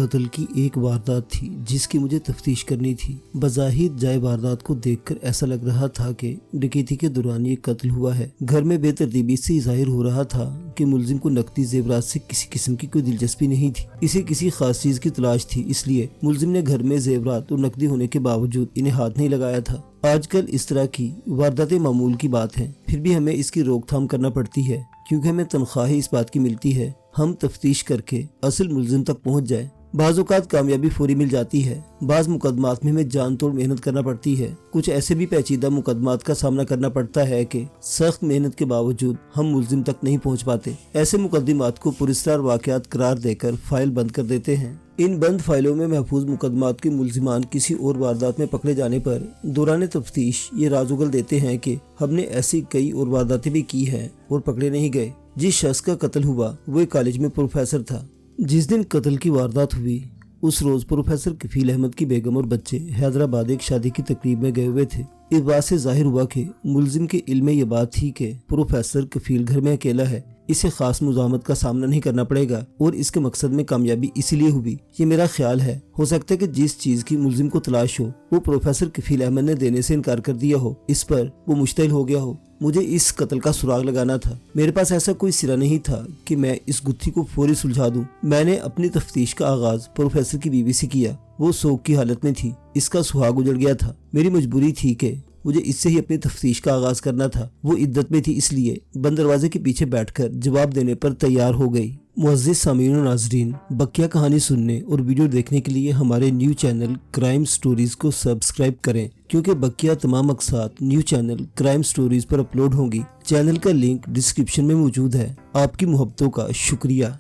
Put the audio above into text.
قتل की एक वारदात थी जिसकी मुझे तफ्तीश करनी थी। बज़ाहिर जाए वारदात को देखकर ऐसा लग रहा था कि डकैती के दौरान ये कत्ल हुआ है। घर में बेतरतीबी से जाहिर हो रहा था कि मुलजिम को नकदी जेवरात से किसी किस्म की कोई दिलचस्पी नहीं थी। इसे किसी खास चीज की तलाश थी, इसलिए मुलजिम ने घर में जेवरात और नकदी होने के बावजूद इन्हें हाथ नहीं लगाया था। आजकल इस तरह की वारदातें मामूल की बात है, फिर भी हमें इसकी रोकथाम करना पड़ती है क्योंकि हमें तनख्वाह इस बात की मिलती है हम तफ्तीश करके असल मुलजिम तक पहुंच जाए। बाज़ औक़ात कामयाबी फौरी मिल जाती है, बाज़ मुकदमात में हमें जान तोड़ मेहनत करना पड़ती है। कुछ ऐसे भी पेचीदा मुकदमात का सामना करना पड़ता है कि सख्त मेहनत के बावजूद हम मुलजिम तक नहीं पहुंच पाते। ऐसे मुकदमात को पुरस्कार वाक़यात करार देकर फाइल बंद कर देते हैं। इन बंद फाइलों में महफूज मुकदमात के मुलजिमान किसी और वारदात में पकड़े जाने पर दौरान तफ्तीश ये राज उगल देते हैं कि हमने ऐसी कई और वारदातें भी की हैं और पकड़े नहीं गए। जिस शख्स का कत्ल हुआ वो एक कॉलेज में प्रोफेसर था। जिस दिन कत्ल की वारदात हुई उस रोज प्रोफेसर कफील अहमद की बेगम और बच्चे हैदराबाद एक शादी की तकरीब में गए हुए थे। इस बात से जाहिर हुआ कि मुलजिम के इल्म में ये बात थी कि प्रोफेसर कफील घर में अकेला है, इसे खास मुज़ाहमत का सामना नहीं करना पड़ेगा और इसके मकसद में कामयाबी इसीलिए हुई। ये मेरा ख्याल है। हो सकता है कि जिस चीज की मुलजिम को तलाश हो वो प्रोफेसर कफील अहमद ने देने से इनकार कर दिया हो, इस पर वो मुश्तिल हो गया हो। मुझे इस कत्ल का सुराग लगाना था। मेरे पास ऐसा कोई सिरा नहीं था कि मैं इस गुत्थी को फौरी सुलझा दूं। मैंने अपनी तफ्तीश का आगाज प्रोफेसर की बीवी से किया। वो सोग की हालत में थी, इसका सुहाग उजड़ गया था। मेरी मजबूरी थी कि मुझे इससे ही अपनी तफ्तीश का आगाज करना था। वो इद्दत में थी, इसलिए बंद दरवाजे के पीछे बैठकर जवाब देने पर तैयार हो गई। मुअज़्ज़िज़ सामीन और नाज़रीन, बकिया कहानी सुनने और वीडियो देखने के लिए हमारे न्यू चैनल क्राइम स्टोरीज को सब्सक्राइब करें, क्योंकि बकिया तमाम अक़सात न्यू चैनल क्राइम स्टोरीज पर अपलोड होंगी। चैनल का लिंक डिस्क्रिप्शन में मौजूद है। आपकी मोहब्बतों का शुक्रिया।